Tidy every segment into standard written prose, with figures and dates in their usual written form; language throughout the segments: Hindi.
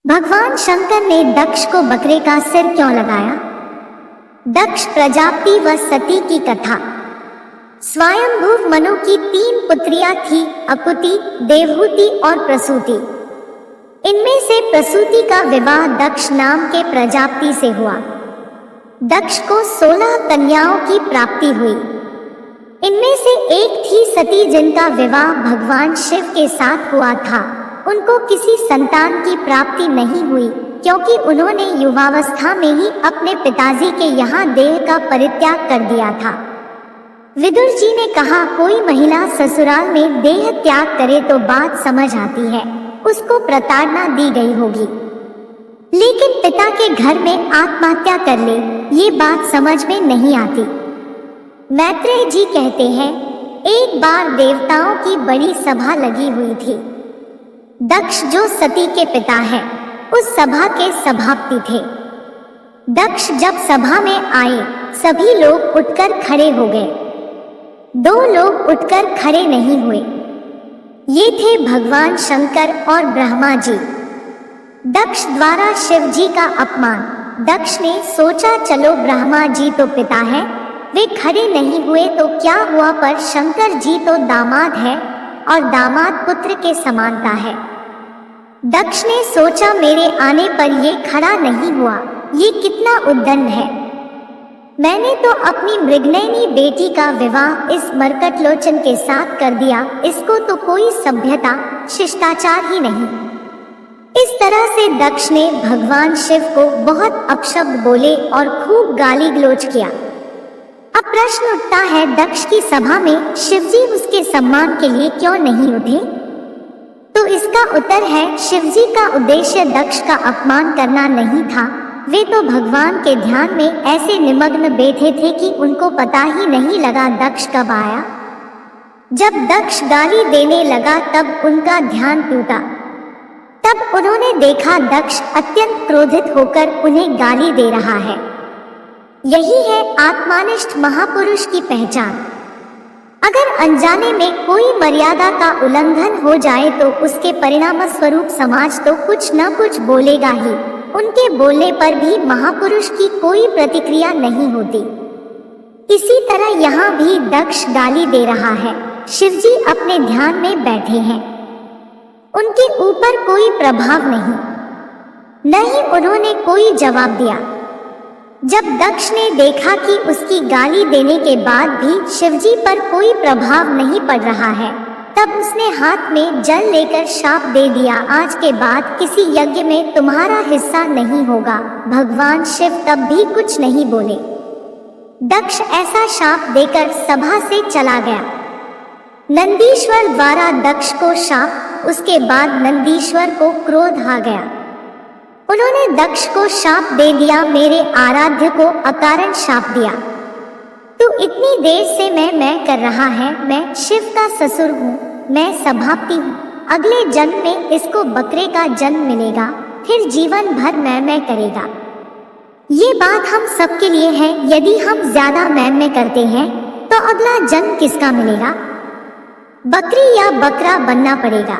भगवान शंकर ने दक्ष को बकरे का सिर क्यों लगाया? दक्ष प्रजापति व सती की कथा। स्वयंभू मनु की 3 पुत्रियां थी, अकुति, देवहूति और प्रसूति। इनमें से प्रसूति का विवाह दक्ष नाम के प्रजापति से हुआ। दक्ष को 16 कन्याओं की प्राप्ति हुई। इनमें से एक थी सती, जिनका विवाह भगवान शिव के साथ हुआ था। उनको किसी संतान की प्राप्ति नहीं हुई, क्योंकि उन्होंने युवावस्था में ही अपने पिताजी के यहाँ देह का परित्याग कर दिया था। विदुर जी ने कहा, कोई महिला ससुराल में देह त्याग करे तो बात समझ आती है, उसको प्रताड़ना दी गई होगी, लेकिन पिता के घर में आत्महत्या कर ले, ये बात समझ में नहीं आती। मैत्रेय जी कहते हैं, एक बार देवताओं की बड़ी सभा लगी हुई थी। दक्ष जो सती के पिता हैं, उस सभा के सभापति थे। दक्ष जब सभा में आए, सभी लोग उठकर खड़े हो गए। 2 लोग उठकर खड़े नहीं हुए। ये थे भगवान शंकर और ब्रह्मा जी। दक्ष द्वारा शिव जी का अपमान। दक्ष ने सोचा, चलो ब्रह्मा जी तो पिता है, वे खड़े नहीं हुए तो क्या हुआ, पर शंकर जी तो दामाद है और दामाद पुत्र के समानता है। दक्ष ने सोचा, मेरे आने पर ये खड़ा नहीं हुआ, ये कितना उद्दंड है। मैंने तो अपनी मृगनयनी बेटी का विवाह इस मरकटलोचन के साथ कर दिया, इसको तो कोई सभ्यता शिष्टाचार ही नहीं। इस तरह से दक्ष ने भगवान शिव को बहुत अपशब्द बोले और खूब गाली गलौज किया। अब प्रश्न उठता है, दक्ष की सभा में शिवजी उसके सम्मान के लिए क्यों नहीं उठे? तो इसका उत्तर है, शिवजी का उद्देश्य दक्ष का अपमान करना नहीं था। वे तो भगवान के ध्यान में ऐसे निमग्न बैठे थे कि उनको पता ही नहीं लगा दक्ष कब आया। जब दक्ष गाली देने लगा तब उनका ध्यान टूटा। तब उन्होंने देखा दक्ष अत्यंत क्रोधित होकर उन्हें गाली दे रहा है। यही है आत्मनिष्ठ महापुरुष की पहचान। अगर अनजाने में कोई मर्यादा का उल्लंघन हो जाए तो उसके परिणाम स्वरूप समाज तो कुछ न कुछ बोलेगा ही। उनके बोलने पर भी महापुरुष की कोई प्रतिक्रिया नहीं होती। इसी तरह यहाँ भी दक्ष गाली दे रहा है। शिवजी अपने ध्यान में बैठे हैं, उनके ऊपर कोई प्रभाव नहीं, न ही उन्होंने कोई जवाब दिया। जब दक्ष ने देखा कि उसकी गाली देने के बाद भी शिवजी पर कोई प्रभाव नहीं पड़ रहा है, तब उसने हाथ में जल लेकर शाप दे दिया, आज के बाद किसी यज्ञ में तुम्हारा हिस्सा नहीं होगा। भगवान शिव तब भी कुछ नहीं बोले। दक्ष ऐसा शाप देकर सभा से चला गया। नंदीश्वर द्वारा दक्ष को शाप, उसके बाद नंदीश्वर को क्रोध आ गया। उन्होंने दक्ष को शाप दे दिया, मेरे आराध्य को अकारण शाप दिया। तो इतनी देर से मैं कर रहा है, मैं शिव का ससुर हूँ, मैं सभापति हूँ। अगले जन्म में इसको बकरे का जन्म मिलेगा, फिर जीवन भर मैं करेगा। ये बात हम सबके लिए है। यदि हम ज्यादा मैं करते हैं तो अगला जन्म किसका मिलेगा? बकरी या बकरा बनना पड़ेगा।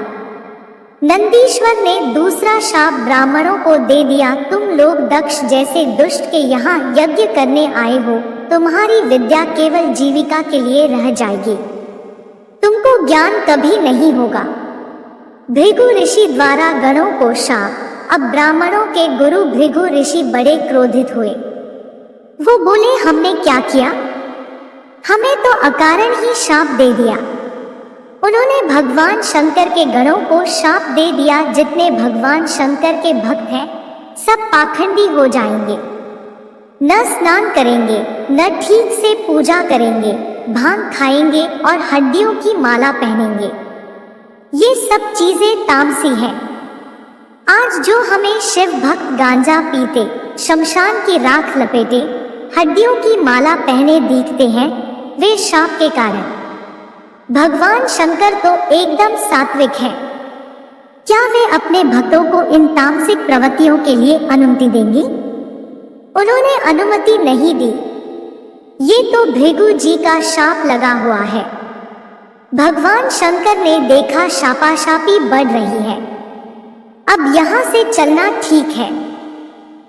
नंदीश्वर ने दूसरा शाप ब्राह्मणों को दे दिया, तुम लोग दक्ष जैसे दुष्ट के यहाँ यज्ञ करने आए हो, तुम्हारी विद्या केवल जीविका के लिए रह जाएगी, तुमको ज्ञान कभी नहीं होगा। भृगु ऋषि द्वारा गणों को शाप। अब ब्राह्मणों के गुरु भृगु ऋषि बड़े क्रोधित हुए। वो बोले, हमने क्या किया? हमें तो अकारण ही शाप दे दिया। उन्होंने भगवान शंकर के गणों को शाप दे दिया, जितने भगवान शंकर के भक्त हैं सब पाखंडी हो जाएंगे, न स्नान करेंगे, न ठीक से पूजा करेंगे, भांग खाएंगे और हड्डियों की माला पहनेंगे। ये सब चीजें तामसी हैं। आज जो हमें शिव भक्त गांजा पीते, शमशान की राख लपेटे, हड्डियों की माला पहने दिखते हैं, वे शाप के कारण। भगवान शंकर तो एकदम सात्विक हैं। क्या वे अपने भक्तों को इन तामसिक प्रवृत्तियों के लिए अनुमति देंगे? उन्होंने अनुमति नहीं दी। ये तो भृगु जी का शाप लगा हुआ है। भगवान शंकर ने देखा शापाशापी बढ़ रही है। अब यहाँ से चलना ठीक है।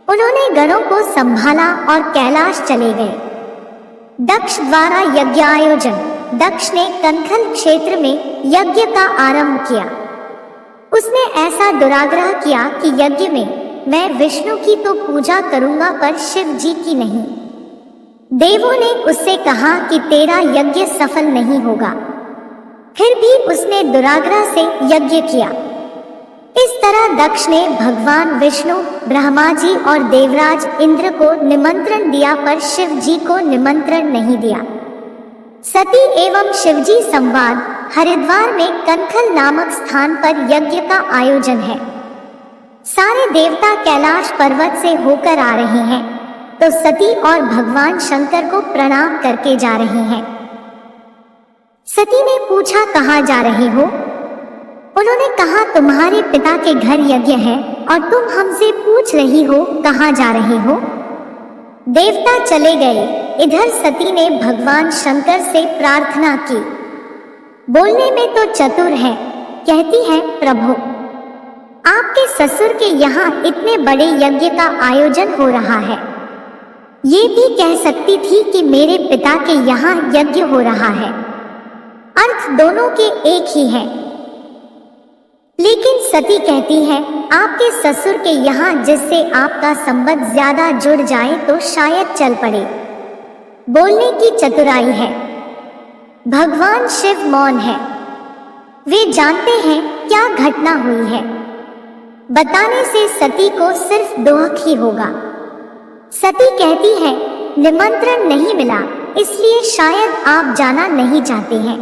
उन्होंने गणों को संभाला और कैलाश चले गए। दक्ष द्वारा यज्ञ आयोजन। दक्ष ने कनखल क्षेत्र में यज्ञ का आरंभ किया। उसने ऐसा दुराग्रह किया कि यज्ञ में मैं विष्णु की तो पूजा करूंगा पर शिव जी की नहीं। देवों ने उससे कहा कि तेरा यज्ञ सफल नहीं होगा, फिर भी उसने दुराग्रह से यज्ञ किया। इस तरह दक्ष ने भगवान विष्णु, ब्रह्मा जी और देवराज इंद्र को निमंत्रण दिया पर शिव जी को निमंत्रण नहीं दिया। सती एवं शिवजी संवाद। हरिद्वार में कनखल नामक स्थान पर यज्ञ का आयोजन है। सारे देवता कैलाश पर्वत से होकर आ रहे हैं तो सती और भगवान शंकर को प्रणाम करके जा रहे हैं। सती ने पूछा, कहाँ जा रहे हो? उन्होंने कहा, तुम्हारे पिता के घर यज्ञ है और तुम हमसे पूछ रही हो कहाँ जा रहे हो। देवता चले गए। इधर सती ने भगवान शंकर से प्रार्थना की। बोलने में तो चतुर है। कहती है, प्रभु आपके ससुर के यहाँ इतने बड़े यज्ञ का आयोजन हो रहा है, ये भी कह सकती थी कि मेरे पिता के यहाँ यज्ञ हो रहा है। अर्थ दोनों के एक ही है। लेकिन सती कहती है, आपके ससुर के यहाँ जिससे आपका संबंध ज्यादा जुड़ जाए तो शायद चल पड़े। बोलने की चतुराई है। भगवान शिव मौन है। वे जानते हैं क्या घटना हुई है। बताने से सती को सिर्फ दोहक ही होगा। सती कहती है, निमंत्रण नहीं मिला इसलिए शायद आप जाना नहीं चाहते हैं।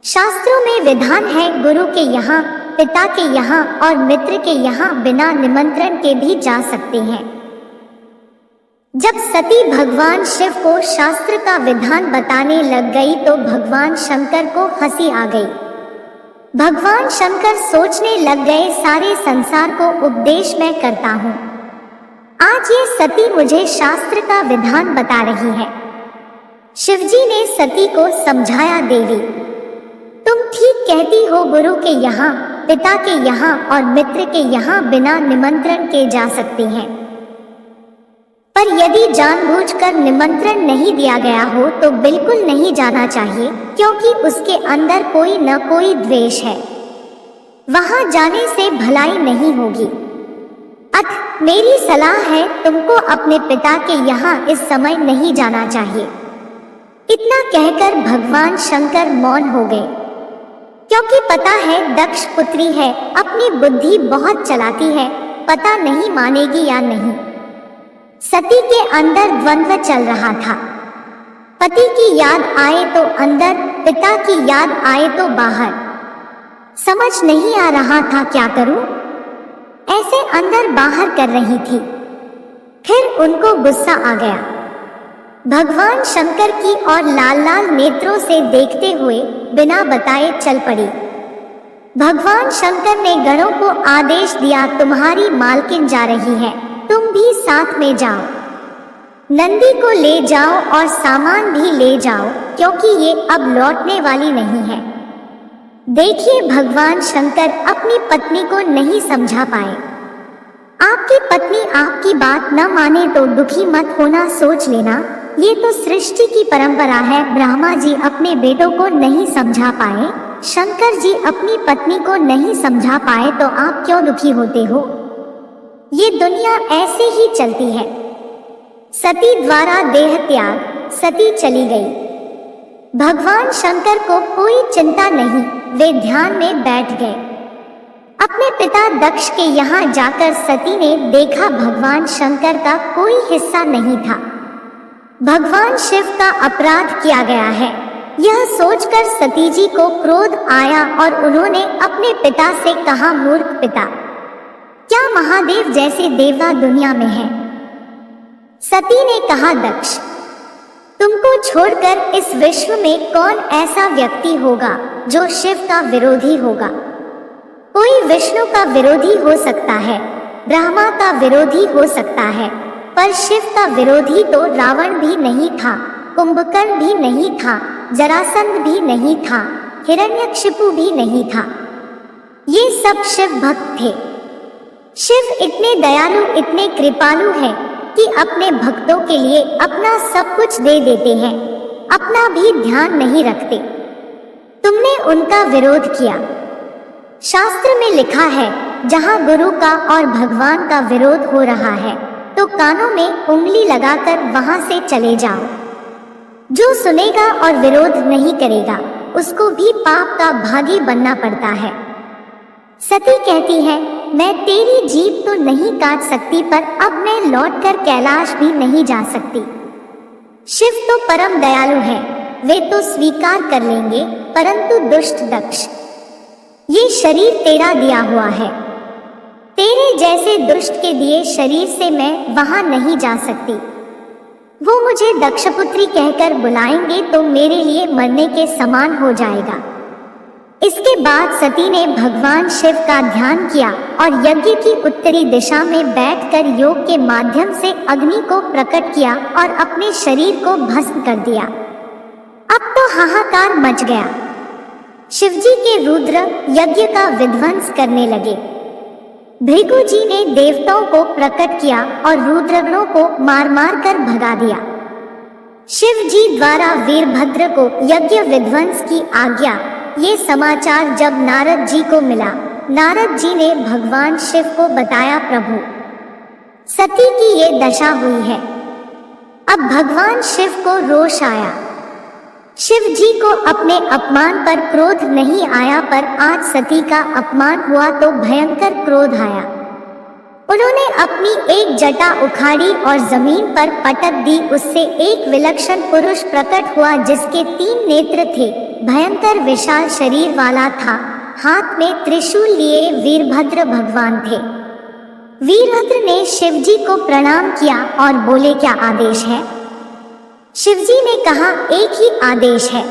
शास्त्रों में विधान है, गुरु के यहाँ, पिता के यहाँ और मित्र के यहाँ बिना निमंत्रण के भी जा सकते हैं। जब सती भगवान शिव को शास्त्र का विधान बताने लग गई तो भगवान शंकर को हंसी आ गई। भगवान शंकर सोचने लग गए, सारे संसार को उपदेश मैं करता हूँ, आज ये सती मुझे शास्त्र का विधान बता रही है। शिवजी ने सती को समझाया, देवी तुम ठीक कहती हो, गुरु के यहाँ, पिता के यहाँ और मित्र के यहाँ बिना निमंत्रण के जा सकते हैं, पर यदि जानबूझकर निमंत्रण नहीं दिया गया हो तो बिल्कुल नहीं जाना चाहिए, क्योंकि उसके अंदर कोई न कोई द्वेष है। वहां जाने से भलाई नहीं होगी। अतः मेरी सलाह है, तुमको अपने पिता के यहाँ इस समय नहीं जाना चाहिए। इतना कहकर भगवान शंकर मौन हो गए, क्योंकि पता है दक्ष पुत्री है, अपनी बुद्धि बहुत चलाती है, पता नहीं मानेगी या नहीं। सती के अंदर द्वंद्व चल रहा था। पति की याद आए तो अंदर, पिता की याद आए तो बाहर। समझ नहीं आ रहा था क्या करूं। ऐसे अंदर बाहर कर रही थी। फिर उनको गुस्सा आ गया। भगवान शंकर की और लाल लाल नेत्रों से देखते हुए बिना बताए चल पड़ी। भगवान शंकर ने गणों को आदेश दिया, तुम्हारी मालकिन जा रही है, तुम भी साथ में जाओ। नंदी को ले जाओ और सामान भी ले जाओ, क्योंकि ये अब लौटने वाली नहीं है। देखिए, भगवान शंकर अपनी पत्नी को नहीं समझा पाए। आपकी पत्नी आपकी बात न माने तो दुखी मत होना, सोच लेना, ये तो सृष्टि की परंपरा है। ब्रह्मा जी अपने बेटों को नहीं समझा पाए, शंकर जी अपनी पत्नी को नहीं समझा पाए, तो आप क्यों दुखी होते हो? ये दुनिया ऐसे ही चलती है। सती द्वारा देह त्याग, सती चली गई। भगवान शंकर को कोई चिंता नहीं, वे ध्यान में बैठ गए। अपने पिता दक्ष के यहाँ जाकर सती ने देखा भगवान शंकर का कोई हिस्सा नहीं था। भगवान शिव का अपराध किया गया है, यह सोचकर सती जी को क्रोध आया और उन्होंने अपने पिता से कहा, मूर्ख पिता, क्या महादेव जैसे देवता दुनिया में है? सती ने कहा, दक्ष, तुमको छोड़कर इस विश्व में कौन ऐसा व्यक्ति होगा जो शिव का विरोधी होगा? कोई विष्णु का विरोधी हो सकता है, ब्रह्मा का विरोधी हो सकता है, पर शिव का विरोधी तो रावण भी नहीं था, कुंभकर्ण भी नहीं था, जरासंध भी नहीं था, हिरण्यकशिपु भी नहीं था। ये सब शिव भक्त थे। शिव इतने दयालु, इतने कृपालु हैं कि अपने भक्तों के लिए अपना सब कुछ दे देते हैं, अपना भी ध्यान नहीं रखते। तुमने उनका विरोध किया। शास्त्र में लिखा है, जहाँ गुरु का और भगवान का विरोध हो रहा है तो कानों में उंगली लगाकर वहां से चले जाओ। जो सुनेगा और विरोध नहीं करेगा उसको भी पाप का भागी बनना पड़ता है। सती कहती है, मैं तेरी जीभ तो नहीं काट सकती, पर अब मैं लौटकर कैलाश भी नहीं जा सकती। शिव तो परम दयालु है, वे तो स्वीकार कर लेंगे, परंतु दुष्ट दक्ष, ये शरीर तेरा दिया हुआ है, तेरे जैसे दुष्ट के दिए शरीर से मैं वहां नहीं जा सकती। वो मुझे दक्षपुत्री कहकर बुलाएंगे तो मेरे लिए मरने के समान हो जाएगा। इसके बाद सती ने भगवान शिव का ध्यान किया और यज्ञ की उत्तरी दिशा में बैठकर योग के माध्यम से अग्नि को प्रकट किया और अपने शरीर को भस्म कर दिया। अब तो हाहाकार मच गया। शिवजी के रुद्र यज्ञ का विध्वंस करने लगे। भृगु जी ने देवताओं को प्रकट किया और रुद्रगणों को मार मार कर भगा दिया। शिव जी द्वारा वीरभद्र को यज्ञ विध्वंस की आज्ञा। ये समाचार जब नारद जी को मिला, नारद जी ने भगवान शिव को बताया, प्रभु सती की ये दशा हुई है। अब भगवान शिव को रोष आया। शिव जी को अपने अपमान पर क्रोध नहीं आया, पर आज सती का अपमान हुआ तो भयंकर क्रोध आया। उन्होंने अपनी एक जटा उखाड़ी और जमीन पर पटक दी। उससे एक विलक्षण पुरुष प्रकट हुआ जिसके 3 नेत्र थे, भयंकर विशाल शरीर वाला था, हाथ में त्रिशूल लिए वीरभद्र भगवान थे। वीरभद्र ने शिव जी को प्रणाम किया और बोले, क्या आदेश है? शिवजी ने कहा, एक ही आदेश है,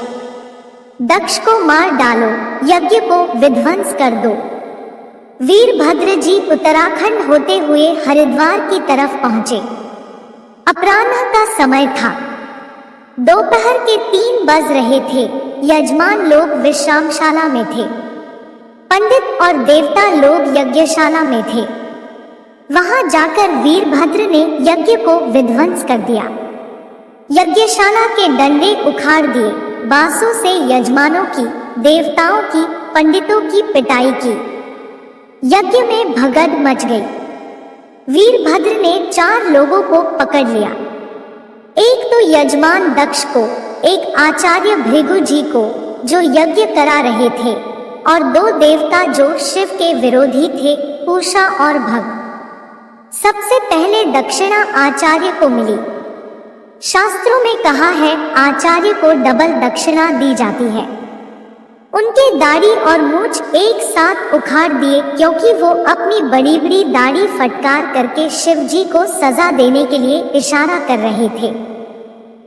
दक्ष को मार डालो, यज्ञ को विध्वंस कर दो। वीरभद्र जी उत्तराखंड होते हुए हरिद्वार की तरफ पहुंचे। अपराह्न का समय था। दोपहर के 3 बज रहे थे। यजमान लोग विश्रामशाला में थे, पंडित और देवता लोग यज्ञशाला में थे। वहां जाकर वीरभद्र ने यज्ञ को विध्वंस कर दिया। यज्ञशाला के डंडे उखाड़ दिए, बांसों से यजमानों की, देवताओं की, पंडितों की पिटाई की। यज्ञ में भगदड़ मच गई। वीरभद्र ने 4 लोगों को पकड़ लिया। एक तो यजमान दक्ष को, एक आचार्य भृगु जी को जो यज्ञ करा रहे थे, और 2 देवता जो शिव के विरोधी थे, पूषा और भग। सबसे पहले दक्षिणा आचार्य को मिली। शास्त्रों में कहा है, आचार्य को डबल दक्षिणा दी जाती है। उनके दाढ़ी और मूछ एक साथ उखाड़ दिए, क्योंकि वो अपनी बड़ी बड़ी दाढ़ी फटकार करके शिव जी को सजा देने के लिए इशारा कर रहे थे।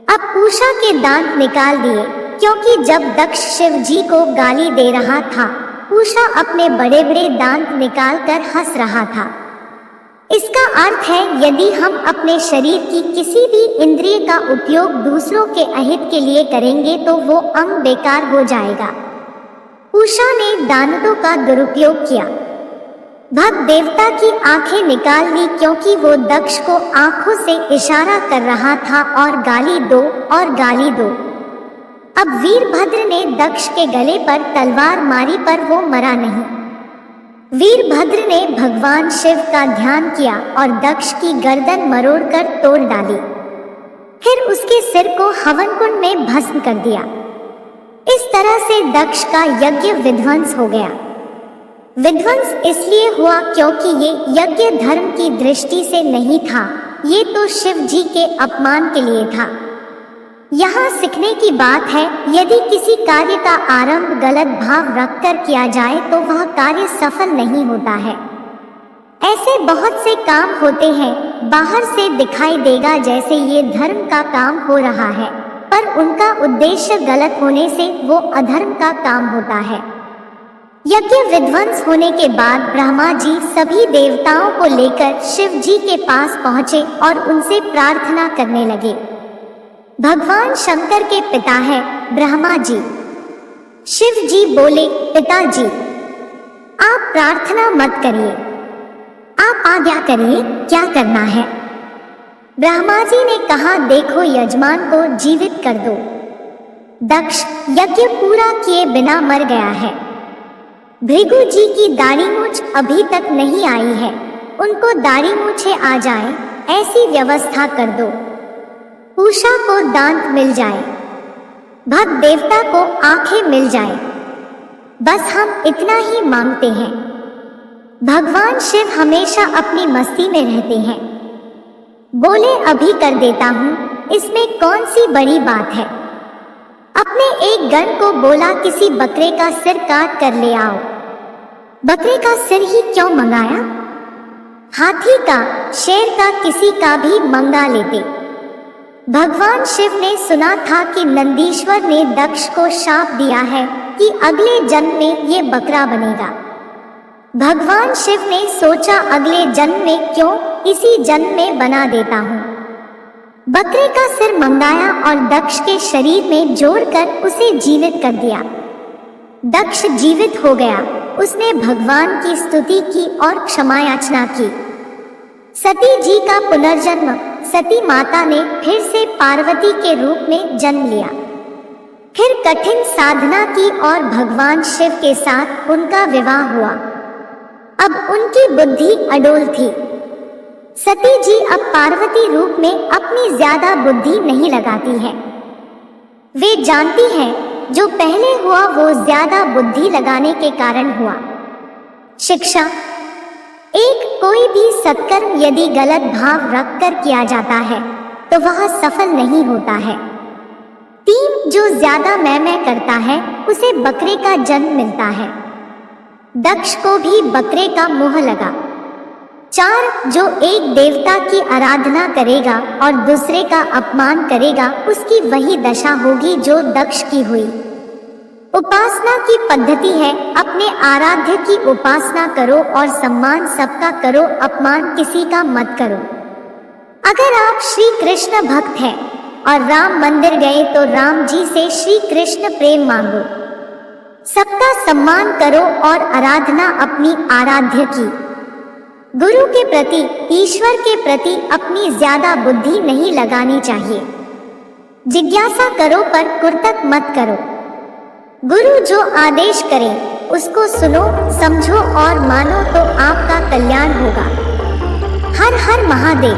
अब पूषा के दांत निकाल दिए, क्योंकि जब दक्ष शिव जी को गाली दे रहा था, पूषा अपने बड़े बड़े दांत निकालकर हंस रहा था। इसका अर्थ है, यदि हम अपने शरीर की किसी भी इंद्रिय का उपयोग दूसरों के अहित के लिए करेंगे तो वो अंग बेकार हो जाएगा। पूषा ने दांतों का दुरुपयोग किया। भग देवता की आंखें निकाल ली, क्योंकि वो दक्ष को आंखों से इशारा कर रहा था और गाली दो और गाली दो। अब वीरभद्र ने दक्ष के गले पर तलवार मारी, पर वो मरा नहीं। वीरभद्र ने भगवान शिव का ध्यान किया और दक्ष की गर्दन मरोड़कर तोड़ डाली। फिर उसके सिर को हवन कुंड में भस्म कर दिया। इस तरह से दक्ष का यज्ञ विध्वंस हो गया। विध्वंस इसलिए हुआ क्योंकि ये यज्ञ धर्म की दृष्टि से नहीं था, ये तो शिव जी के अपमान के लिए था। यहाँ सीखने की बात है, यदि किसी कार्य का आरंभ गलत भाव रखकर किया जाए तो वह कार्य सफल नहीं होता है। ऐसे बहुत से काम होते हैं, बाहर से दिखाई देगा जैसे ये धर्म का काम हो रहा है, पर उनका उद्देश्य गलत होने से वो अधर्म का काम होता है। यज्ञ विध्वंस होने के बाद ब्रह्मा जी सभी देवताओं को लेकर शिव जी के पास पहुंचे और उनसे प्रार्थना करने लगे। भगवान शंकर के पिता है ब्रह्मा जी। शिव जी बोले, पिताजी आप प्रार्थना मत करिए, आप आज्ञा करिए, क्या करना है? ब्रह्मा जी ने कहा, देखो यजमान को जीवित कर दो। दक्ष यज्ञ पूरा किए बिना मर गया है। भृगु जी की दाढ़ी मूछ अभी तक नहीं आई है, उनको दाढ़ी मूछे आ जाए ऐसी व्यवस्था कर दो। पूषा को दांत मिल जाए, भक्त देवता को आंखें मिल जाए, बस हम इतना ही मांगते हैं। भगवान शिव हमेशा अपनी मस्ती में रहते हैं। बोले, अभी कर देता हूँ, इसमें कौन सी बड़ी बात है। अपने एक गण को बोला, किसी बकरे का सिर काट कर ले आओ। बकरे का सिर ही क्यों मंगाया? हाथी का, शेर का, किसी का भी मंगा लेते। भगवान शिव ने सुना था कि नंदीश्वर ने दक्ष को शाप दिया है कि अगले जन्म में ये बकरा बनेगा। भगवान शिव ने सोचा, अगले जन्म में क्यों, इसी जन्म में बना देता हूँ। बकरे का सिर मंगाया और दक्ष के शरीर में जोड़कर उसे जीवित कर दिया। दक्ष जीवित हो गया। उसने भगवान की स्तुति की और क्षमा याचना की। सती जी का पुनर्जन्म, सती माता ने फिर से पार्वती के रूप में जन्म लिया। फिर कठिन साधना की और भगवान शिव के साथ उनका विवाह हुआ। अब उनकी बुद्धि अडोल थी। सती जी अब पार्वती रूप में अपनी ज्यादा बुद्धि नहीं लगाती है। वे जानती हैं जो पहले हुआ वो ज्यादा बुद्धि लगाने के कारण हुआ। शिक्षा, एक कोई भी सत्कर्म यदि गलत भाव रखकर किया जाता है तो वह सफल नहीं होता है। 3, जो ज्यादा मैं करता है उसे बकरे का जन्म मिलता है। दक्ष को भी बकरे का मोह लगा। 4, जो एक देवता की आराधना करेगा और दूसरे का अपमान करेगा उसकी वही दशा होगी जो दक्ष की हुई। उपासना की पद्धति है, अपने आराध्य की उपासना करो और सम्मान सबका करो, अपमान किसी का मत करो। अगर आप श्री कृष्ण भक्त हैं और राम मंदिर गए तो राम जी से श्री कृष्ण प्रेम मांगो। सबका सम्मान करो और आराधना अपनी आराध्य की। गुरु के प्रति, ईश्वर के प्रति अपनी ज्यादा बुद्धि नहीं लगानी चाहिए। जिज्ञासा करो पर कुर्तक मत करो। गुरु जो आदेश करे उसको सुनो, समझो और मानो तो आपका कल्याण होगा। हर हर महादेव।